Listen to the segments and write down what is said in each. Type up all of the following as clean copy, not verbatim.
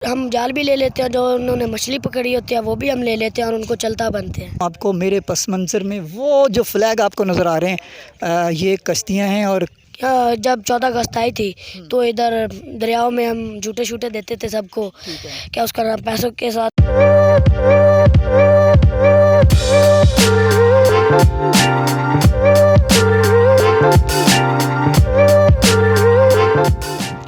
हम जाल भी ले लेते हैं, जो उन्होंने मछली पकड़ी होती है वो भी हम ले लेते हैं और उनको चलता बनते हैं। आपको मेरे पस मंज़र में वो जो फ्लैग आपको नज़र आ रहे हैं, ये कश्तियाँ हैं। और जब 14 अगस्त आई थी तो इधर दरियाओं में हम झूठे शूटे देते थे सबको, क्या उसका नाम, पैसों के साथ।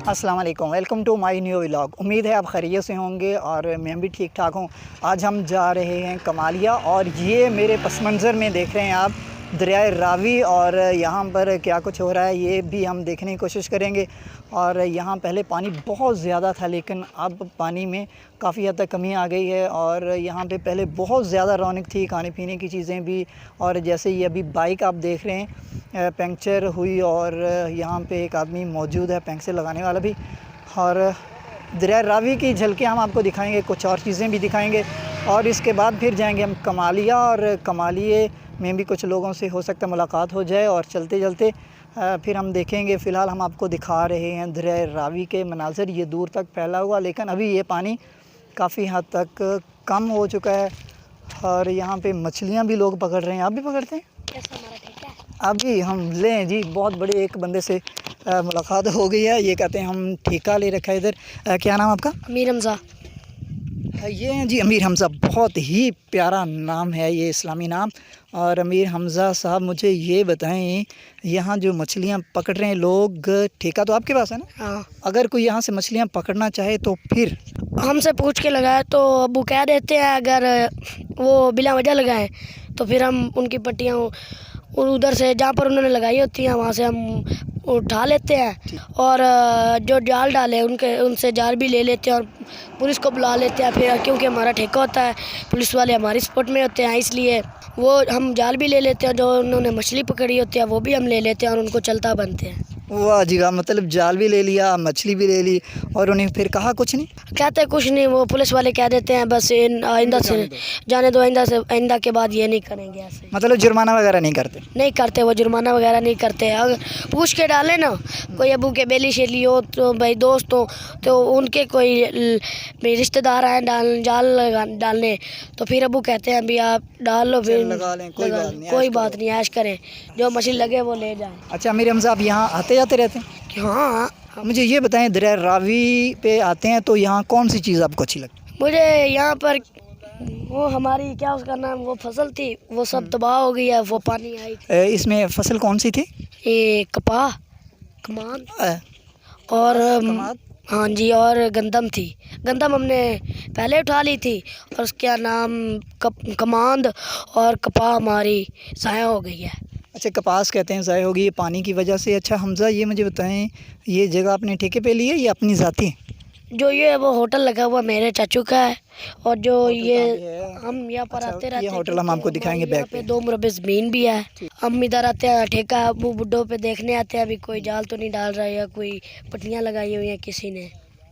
अस्सलाम वालेकुम, welcome to my new vlog. उम्मीद है आप खैरियत से होंगे और मैं भी ठीक ठाक हूँ। आज हम जा रहे हैं कमालिया और ये मेरे पस मंज़र में देख रहे हैं आप दरियाए रावी, और यहाँ पर क्या कुछ हो रहा है ये भी हम देखने की कोशिश करेंगे। और यहाँ पहले पानी बहुत ज़्यादा था, लेकिन अब पानी में काफ़ी हद तक कमी आ गई है। और यहाँ पे पहले बहुत ज़्यादा रौनक थी, खाने पीने की चीज़ें भी। और जैसे ये अभी बाइक आप देख रहे हैं पंक्चर हुई, और यहाँ पे एक आदमी मौजूद है पंक्चर लगाने वाला भी। और दरिया रावी की झलकें हम आपको दिखाएंगे, कुछ और चीज़ें भी दिखाएंगे। और इसके बाद फिर जाएंगे हम कमालिया, और कमालिए में भी कुछ लोगों से हो सकता है मुलाकात हो जाए। और चलते चलते फिर हम देखेंगे। फ़िलहाल हम आपको दिखा रहे हैं दरिया रावी के मनाज़र। ये दूर तक फैला हुआ, लेकिन अभी ये पानी काफ़ी हद तक कम हो चुका है। और यहाँ पे मछलियाँ भी लोग पकड़ रहे हैं। आप भी पकड़ते हैं? अभी हम लें जी, बहुत बड़े एक बंदे से मुलाकात हो गई है। ये कहते हैं हम ठेका ले रखा है इधर। क्या नाम आपका? अमीर हमजा। ये हैं जी अमीर हमज़ा, बहुत ही प्यारा नाम है ये, इस्लामी नाम। और अमीर हमज़ा साहब, मुझे ये बताएं, यहाँ जो मछलियाँ पकड़ रहे हैं लोग, ठेका तो आपके पास है ना? हाँ, अगर कोई यहाँ से मछलियाँ पकड़ना चाहे तो फिर हमसे पूछ के लगाए तो अबू कह देते हैं, अगर वो बिला वजह लगाएं तो फिर हम उनकी पट्टियाँ उधर से जहाँ पर उन्होंने लगाई होती हैं वहाँ से हम उठा लेते हैं। और जो जाल डाले उनसे जाल भी ले लेते हैं और पुलिस को बुला लेते हैं। फिर क्योंकि हमारा ठेका होता है, पुलिस वाले हमारी सपोर्ट में होते हैं, इसलिए वो हम जाल भी ले लेते हैं, जो उन्होंने मछली पकड़ी होती है वो भी हम ले लेते हैं और उनको चलता बनते हैं। वाह जी वाह, मतलब जाल भी ले लिया, मछली भी ले ली, और उन्हें फिर कहा कुछ नहीं? कहते कुछ नहीं, वो पुलिस वाले कह देते हैं बस आइंदा से जाने दो, आइंदा के बाद ये नहीं करेंगे ऐसे। मतलब जुर्माना वगैरह नहीं करते? नहीं करते, वो जुर्माना वगैरह नहीं करते। अगर पूछ के डाले ना, कोई अबू के बेली शेली हो तो भाई दोस्त हो, तो उनके कोई रिश्तेदार आए जाल डालने, तो फिर अबू कहते हैं अभी आप डाल लो, फिर लगा लें, कोई बात नहीं, ऐश करें, जो मछली लगे वो ले जाए। अच्छा अमीर हमज़ा, आप यहाँ आते जाते रहते हैं? हाँ, मुझे ये बताएं, दरिया रावी पे आते हैं तो यहाँ कौन सी चीज़ आपको अच्छी लगती है? मुझे यहाँ पर वो हमारी क्या उसका नाम, वो फसल थी वो सब तबाह हो गई है, वो पानी आई थी। इसमें फसल कौन सी थी? ये कपाह, कमान और कमाद? हाँ जी, और गंदम थी। गंदम हमने पहले उठा ली थी और उसका नाम कमांद, और कपाह हमारी ज़ाया हो गई है। अच्छा, कपास कहते हैं ज़ाया होगी ये पानी की वजह से। अच्छा हमज़ा, ये मुझे बताएं, ये जगह आपने ठेके पे ली है या अपनी ज़ाती है? जो ये वो होटल लगा हुआ मेरे चाचू का है, और जो ये हम यहाँ पर आते रहते ये हैं। होटल हम आपको दिखाएंगे बैक पे। 2 मुरब्बे ज़मीन भी है। हम इधर आते हैं ठेका अबू बुड्ढों पे देखने आते हैं, अभी कोई जाल तो नहीं डाल रहा है या कोई पट्टियाँ लगाई हुई हैं किसी ने,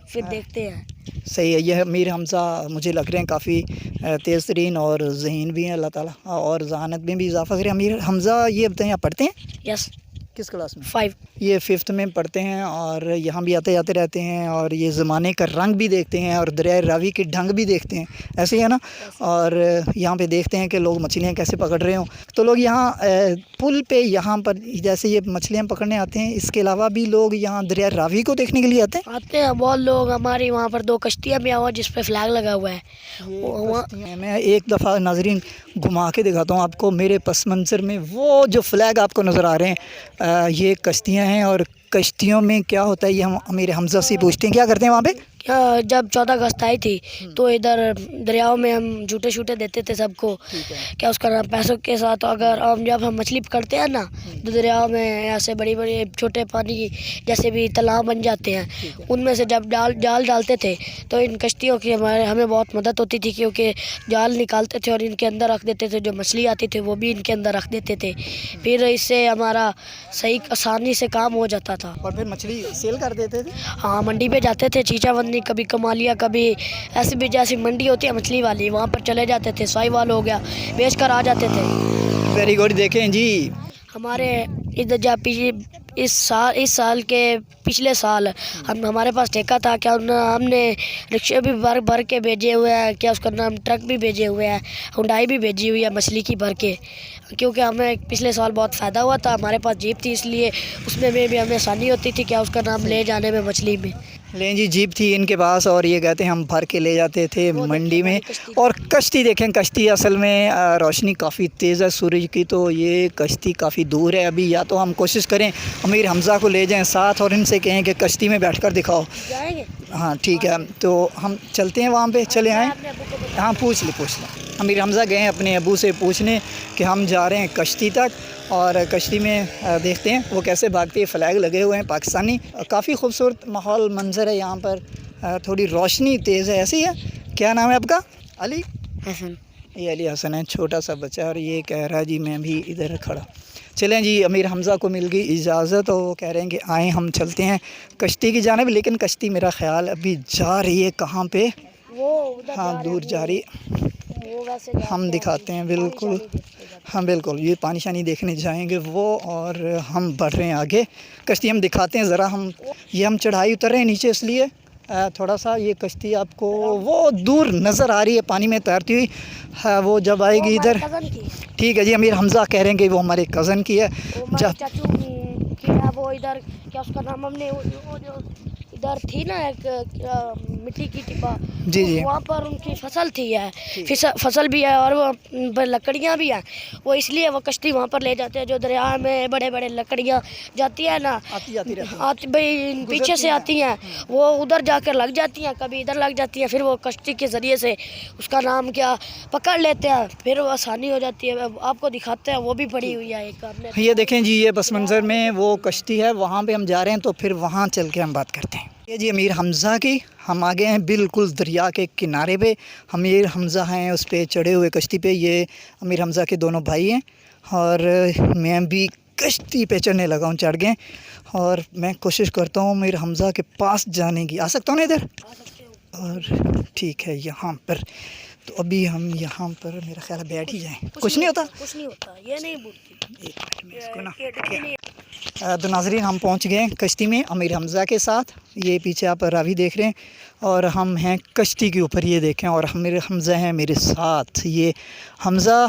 फिर देखते हैं। सही है। यह अमीर हमज़ा मुझे लग रहे हैं काफ़ी तेज़ तरीन और ज़हीन भी हैं। अल्लाह ताला और ज़हानत में भी इजाफ़ा करें। अमीर हमज़ा, ये बताएं, आप पढ़ते हैं? यस। किस क्लास में? 5। ये 5th में पढ़ते हैं, और यहाँ भी आते जाते रहते हैं, और ये ज़माने का रंग भी देखते हैं और दरिया रावी के ढंग भी देखते हैं, ऐसे ही है ना? और यहाँ पे देखते हैं कि लोग मछलियाँ कैसे पकड़ रहे हों। तो लोग यहाँ पुल पे यहाँ पर जैसे ये मछलियाँ पकड़ने आते हैं, इसके अलावा भी लोग यहाँ दरिया रावी को देखने के लिए आते हैं बहुत लोग। हमारी वहाँ पर 2 कश्तियाँ भी हुआ जिस पे फ्लैग लगा हुआ है। हैं। मैं एक दफ़ा नाज़रीन घुमा के दिखाता हूँ आपको, मेरे पस मंज़र में वो जो फ्लैग आपको नज़र आ रहे हैं, ये कश्तियाँ हैं। और कश्तियों में क्या होता है ये हम अमीर हमज़ा से पूछते हैं, क्या करते हैं वहाँ पे? जब 14 अगस्त आई थी तो इधर दरियाओं में हम झूठे शूटे देते थे सबको, क्या उसका नाम, पैसों के साथ। अगर जब हम मछली पकड़ते हैं ना, तो दरियाओं में ऐसे बड़ी बड़ी छोटे पानी जैसे भी तालाब बन जाते हैं, उनमें से जब जाल डालते थे तो इन कश्तियों की हमें बहुत मदद होती थी, क्योंकि जाल निकालते थे और इनके अंदर रख देते थे, जो मछली आती थी वो भी इनके अंदर रख देते थे। फिर इससे हमारा सही आसानी से काम हो जाता था। और फिर मछली सेल कर देते थे? हाँ, मंडी पे जाते थे, चीचाबंदी, कभी कमालिया, कभी ऐसी भी जैसी मंडी होती है मछली वाली, वहाँ पर चले जाते थे। साहिवाल हो गया, बेच कर आ जाते थे। Very good. देखें जी, हमारे इधर जा पीछे इस साल के पिछले साल हमारे पास ठेका था, क्या हमने रिक्शे भी भर भर के भेजे हुए हैं, क्या उसका नाम ट्रक भी भेजे हुए हैं, हुंडई भी भेजी हुई है मछली की भर के, क्योंकि हमें पिछले साल बहुत फ़ायदा हुआ था। हमारे पास जीप थी, इसलिए उसमें भी हमें आसानी होती थी, क्या उसका नाम ले जाने में मछली में। लें जी, जीप थी इनके पास और ये कहते हैं हम भर के ले जाते थे मंडी में। और कश्ती देखें, कश्ती असल में रोशनी काफ़ी तेज़ है सूरज की, तो ये कश्ती काफ़ी दूर है। अभी या तो हम कोशिश करें अमीर हमज़ा को ले जाएं साथ और इनसे कहें कि कश्ती में बैठकर दिखाओ। जाएंगे? हाँ ठीक है, तो हम चलते हैं वहाँ पे, चले आएँ। हाँ पूछ लें। अमीर हमज़ा गए अपने अबू से पूछने कि हम जा रहे हैं कश्ती तक, और कश्ती में देखते हैं वो कैसे भागती है। फ़्लैग लगे हुए हैं पाकिस्तानी। काफ़ी खूबसूरत माहौल मंज़र है यहाँ पर। थोड़ी रोशनी तेज़ है, ऐसी है। क्या नाम है आपका? अली हसन। ये अली हसन है, छोटा सा बच्चा, और ये कह रहा है जी मैं भी इधर खड़ा। चलें जी, अमीर हमज़ा को मिल गई इजाज़त, और वो कह रहे हैं कि आएँ हम चलते हैं कश्ती की जानिब। लेकिन कश्ती मेरा ख़्याल अभी जा रही है कहाँ पे? वो उधर हाँ दूर जा रही, वो वैसे हम दिखाते हैं। बिल्कुल, हाँ बिल्कुल, ये पानी शानी देखने जाएंगे वो, और हम बढ़ रहे हैं आगे। कश्ती हम दिखाते हैं ज़रा। हम चढ़ाई उतर रहे हैं नीचे, इसलिए थोड़ा सा ये कश्ती आपको वो दूर नज़र आ रही है पानी में तैरती हुई। हाँ, वो जब आएगी इधर। ठीक है जी, अमीर हमज़ा कह रहे हैं कि वो हमारे कज़न की है। चाचू की है वो। इधर क्या उसका नाम, हमने वो जो इधर थी ना एक मिट्टी की टिब्बा, जी जी, वहाँ पर उनकी फसल थी है, फसल भी है और वो लकड़ियाँ भी हैं। वो इसलिए वो कश्ती वहाँ पर ले जाते हैं। जो दरिया में बड़े बड़े लकड़ियाँ जाती है ना, आती भाई पीछे से आती हैं, वो उधर जाकर लग जाती हैं, कभी इधर लग जाती हैं, फिर वो कश्ती के ज़रिए से उसका नाम क्या पकड़ लेते हैं, फिर वो आसानी हो जाती है। आपको दिखाते हैं, वो भी पड़ी हुई है एक हमने। ये देखें जी, ये बस मंज़र में वो कश्ती है, वहाँ पे हम जा रहे हैं, तो फिर वहाँ चल के हम बात करते हैं। ये जी अमीर हमज़ा की, हम आ गए हैं बिल्कुल दरिया के किनारे पे। अमीर हमज़ा हैं उस पे चढ़े हुए कश्ती पे। ये अमीर हमज़ा के दोनों भाई हैं, और मैं भी कश्ती पे चढ़ने लगा हूँ, चढ़ गए। और मैं कोशिश करता हूँ अमीर हमज़ा के पास जाने की। आ सकता हूँ ना इधर? और ठीक है, यहाँ पर तो अभी हम यहाँ पर मेरा ख्याल है बैठ ही जाएँ। कुछ नहीं होता, ये नहीं बोलती। एक मिनट में इसको ना। तो नाज़रीन, हम पहुँच गए कश्ती में अमीर हमज़ा के साथ। ये पीछे आप रावी देख रहे हैं, और हम हैं कश्ती के ऊपर, ये देखें। और अमीर हमज़ा हैं मेरे साथ। ये हमज़ा,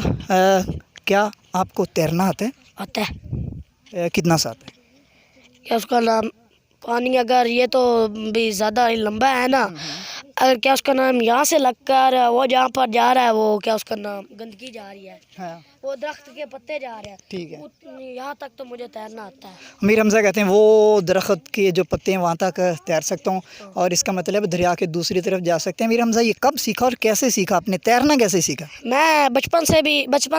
क्या आपको तैरना आता है? आता है। कितना सा आता है? क्या उसका नाम, पानी अगर ये तो भी ज़्यादा लंबा है ना, अगर क्या उसका नाम यहाँ से लगकर वो जहाँ पर जा रहा है, वो क्या उसका नाम गंदगी जा रही है, हाँ वो दरख्त के पत्ते जा रहे हैं, ठीक है। यहाँ तक तो मुझे तैरना आता है। अमीर हमज़ा कहते हैं वो दरख्त के जो पत्ते हैं वहाँ तक तैर सकता हूँ, और इसका मतलब दरिया के दूसरी तरफ जा सकते हैं। अमीर हमज़ा, ये कब सीखा और कैसे सीखा आपने? तैरना कैसे सीखा? मैं बचपन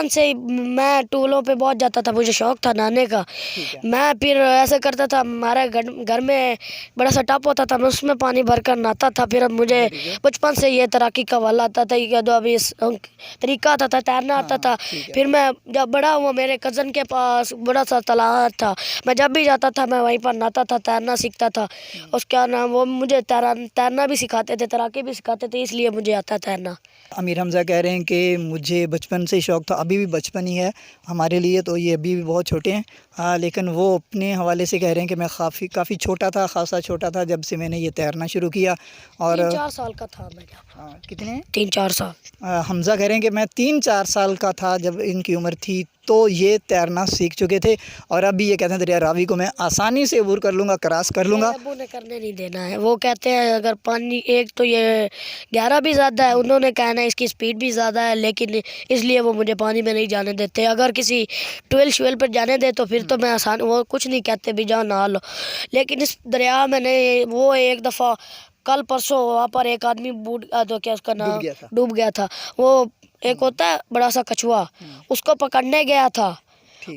से ही मैं टूलों पे बहुत जाता था, मुझे शौक़ था नहाने का। मैं फिर ऐसा करता था, हमारे घर में बड़ा सा टब होता था, मैं उसमें पानी भर कर नहाता था। फिर मुझे बचपन से ये तैराकी का वाला आता था, ये जो अभी तरीका आता था, तैरना आता था। फिर मैं जब बड़ा हुआ, मेरे कज़न के पास बड़ा सा तालाब था, मैं जब भी जाता था मैं वहीं पर नहाता था, तैरना सीखता था। उसका नाम, वो मुझे तैरना भी सिखाते थे, तैराकी भी सिखाते थे, इसलिए मुझे आता तैरना। अमीर हमज़ा कह रहे हैं कि मुझे बचपन से ही शौक़ था, अभी भी बचपन ही है हमारे लिए, तो ये अभी भी बहुत छोटे हैं। लेकिन वो अपने हवाले से कह रहे हैं कि मैं काफ़ी छोटा था, खासा छोटा था जब से मैंने ये तैरना शुरू किया। और 3-4 साल का था मैं जब। कितने? 3-4 साल। हमज़ा कह रहे हैं कि मैं 3-4 साल का था जब इनकी उम्र थी, तो ये तैरना सीख चुके थे। और अभी ये कहते हैं दरिया रावी को मैं आसानी से अबूर कर लूँगा, क्रॉस कर लूँगा। अबू ने करने नहीं देना है, वो कहते हैं अगर पानी, एक तो ये गहरा भी ज़्यादा है, उन्होंने कहना है इसकी स्पीड भी ज़्यादा है, लेकिन इसलिए वो मुझे पानी में नहीं जाने देते। अगर किसी ट्वेल पर जाने दे तो फिर तो मैं आसान, वो कुछ नहीं कहते भी जाओ नहा लो। लेकिन इस दरिया में नहीं, वो एक दफ़ा कल परसों वहाँ पर एक आदमी तो क्या उसका नाम डूब गया था। वो एक होता है बड़ा सा कछुआ, उसको पकड़ने गया था।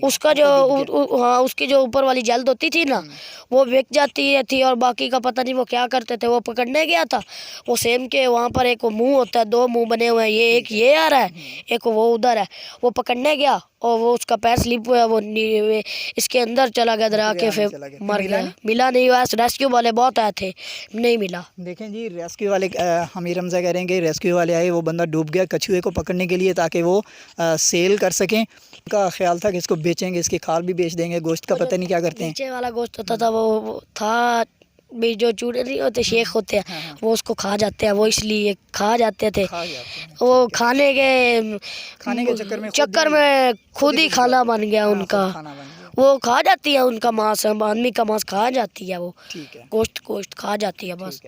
उसका जो हाँ, उसकी जो ऊपर वाली जल्द होती थी ना, वो बिक जाती है थी, और बाकी का पता नहीं वो क्या करते थे। वो पकड़ने गया था, वो सेम के वहाँ पर एक मुंह होता है, 2 मुंह बने हुए हैं, ये एक ये आ रहा है, एक वो उधर है। वो पकड़ने गया, और वो उसका पैर स्लिप हुआ, वो इसके अंदर चला गया दरिया के, दरिया में फिर चला गया। मर फिर मिला गया। मिला नहीं हुआ, रेस्क्यू वाले बहुत आए थे, नहीं मिला। देखें जी, रेस्क्यू वाले हमीर हमजा कह रहे हैं कि रेस्क्यू वाले आए, वो बंदा डूब गया कछुए को पकड़ने के लिए ताकि वो सेल कर सकें। उनका ख्याल था कि इसको बेचेंगे, इसकी खाल भी बेच देंगे, गोश्त का पता नहीं क्या करते हैं। नीचे वाला गोश्त होता था वो था भी, जो चूड़े नहीं होते, शेख होते हैं, वो उसको खा जाते हैं, वो इसलिए खा जाते थे। वो खाने के चक्कर में खुद ही खाना बन गया उनका। वो खा जाती है उनका मांस, आदमी का मांस खा जाती है, वो ठीक है, गोश्त खा जाती है बस।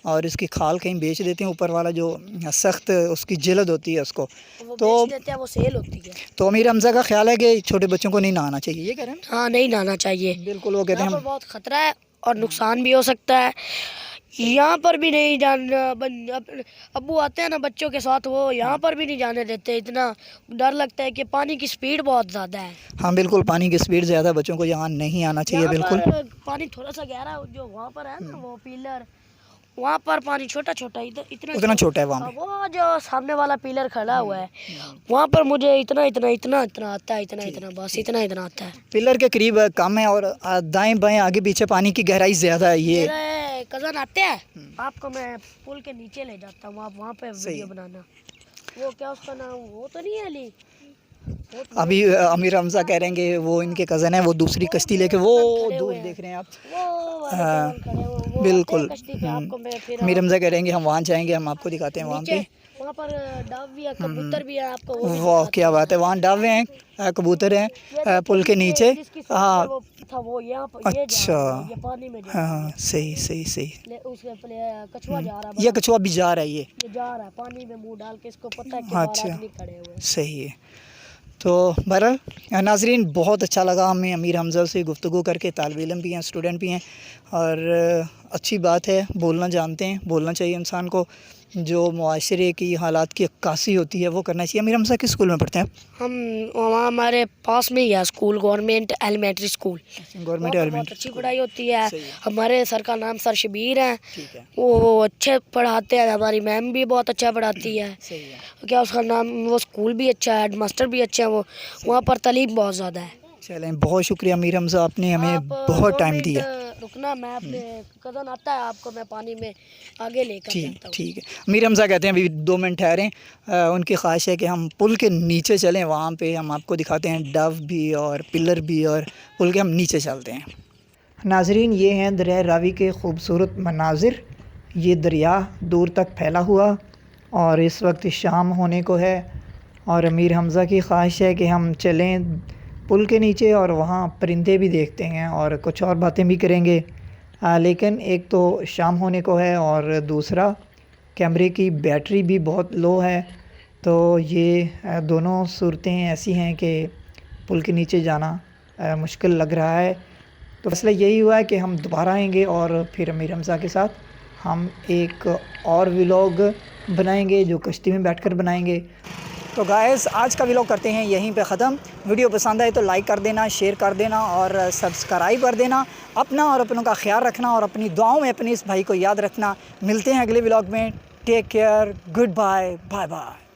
और इसकी खाल कहीं बेच देते हैं, ऊपर वाला जो सख्त उसकी जिल्द होती है उसको वो तो बेच देते हैं, वो सेल होती है। तो अमीर हमजा का ख्याल है कि छोटे बच्चों को नहीं नहाना चाहिए, ये कह रहे हैं? हाँ, नहीं नहाना चाहिए, बिल्कुल, वो कहते हैं यहाँ पर बहुत खतरा है और नुकसान भी हो सकता है। यहाँ पर भी नहीं जाना, अब्बू आते हैं ना बच्चों के साथ, वो यहाँ पर भी नहीं जाने देते, इतना डर लगता है कि पानी की स्पीड बहुत ज़्यादा है। हाँ बिल्कुल, पानी की स्पीड ज़्यादा, बच्चों को यहाँ नहीं आना चाहिए। बिल्कुल, पानी थोड़ा सा गहरा जो वहाँ पर है ना, वो पिलर, वहाँ पर पानी छोटा छोटा, उतना छोटा है वहाँ पे। वो जो सामने वाला पिलर खड़ा हुआ है, वहाँ पर मुझे इतना इतना इतना इतना आता है, इतना इतना, बस इतना इतना आता है। पिलर के करीब कम है और दाएं बाएं आगे पीछे पानी की गहराई ज़्यादा है। ये मेरे कज़न आते हैं, आपको मैं पुल के नीचे ले जाता हूँ, आप वहाँ पे वीडियो बनाना। वो क्या उसका नाम, वो तो नहीं है अली, अभी अमीर हमजा कह रहे हैं कि वो इनके कज़न है, वो दूसरी कश्ती लेके वो दूर देख रहे हैं आप। बिल्कुल, अमीर हमजा कह रहे हैं कि हम वहाँ जाएंगे, हम आपको दिखाते हैं वहाँ पे। वहाँ पर डाव भी है, कबूतर भी है, आपको वाह क्या बात है, वहाँ डावे हैं, कबूतर हैं पुल के नीचे। हाँ वो यहाँ पर, अच्छा, ये पानी में हाँ सही सही सही। कछुआ जा रहा है, ये कछुआ भी जा रहा है, ये जा रहा है पानी में मुंह डाल के, इसको पता है कि अच्छा, आदमी खड़े हुए हैं। सही है। तो बहरहाल नाजरीन, बहुत अच्छा लगा हमें अमीर हमजा से गुफ्तगू करके। तालिब इल्म भी हैं, स्टूडेंट भी हैं, और अच्छी बात है, बोलना जानते हैं, बोलना चाहिए इंसान को। जो मुआशरे की हालात की अक्कासी होती है वो करना चाहिए। अमीर हमजा किस स्कूल में पढ़ते हैं? हम वहाँ हमारे पास में ही है school, government elementary school, government बहुत एलिमेंट्री अच्छी पढ़ाई होती है। हमारे सर का नाम सर शबीर है, ठीक है, वो अच्छे पढ़ाते हैं। हमारी मैम भी बहुत अच्छा पढ़ाती है। सही है। क्या उसका नाम, वो स्कूल भी अच्छा है, हेड मास्टर भी अच्छे हैं, वो वहाँ पर तालीम बहुत ज़्यादा है। चलें, बहुत शुक्रिया अमीर हमजा, आपने हमें बहुत टाइम दिया। रुकना, मैं अपने कज़न आता है, आपको मैं पानी में आगे लेकर जाता हूँ। ठीक है। अमीर हमजा कहते हैं अभी 2 मिनट ठहरें, उनकी ख्वाहिश है कि हम पुल के नीचे चलें, वहाँ पे हम आपको दिखाते हैं डव भी और पिलर भी, और पुल के हम नीचे चलते हैं। नाजरीन, ये हैं दरिया रावी के ख़ूबसूरत मनाजिर। ये दरिया दूर तक फैला हुआ और इस वक्त शाम होने को है, और अमीर हमजा की ख्वाहिश है कि हम चलें पुल के नीचे और वहाँ परिंदे भी देखते हैं और कुछ और बातें भी करेंगे। लेकिन एक तो शाम होने को है और दूसरा कैमरे की बैटरी भी बहुत लो है, तो ये दोनों सूरतें ऐसी हैं कि पुल के नीचे जाना मुश्किल लग रहा है। तो फैसला यही हुआ है कि हम दोबारा आएंगे और फिर अमीर हमजा के साथ हम एक और व्लॉग बनाएंगे, जो कश्ती में बैठकर बनाएंगे। तो गाइस, आज का व्लॉग करते हैं यहीं पे ख़त्म। वीडियो पसंद आए तो लाइक कर देना, शेयर कर देना और सब्सक्राइब कर देना। अपना और अपनों का ख्याल रखना और अपनी दुआओं में अपने इस भाई को याद रखना। मिलते हैं अगले व्लॉग में। Take care, goodbye, bye bye.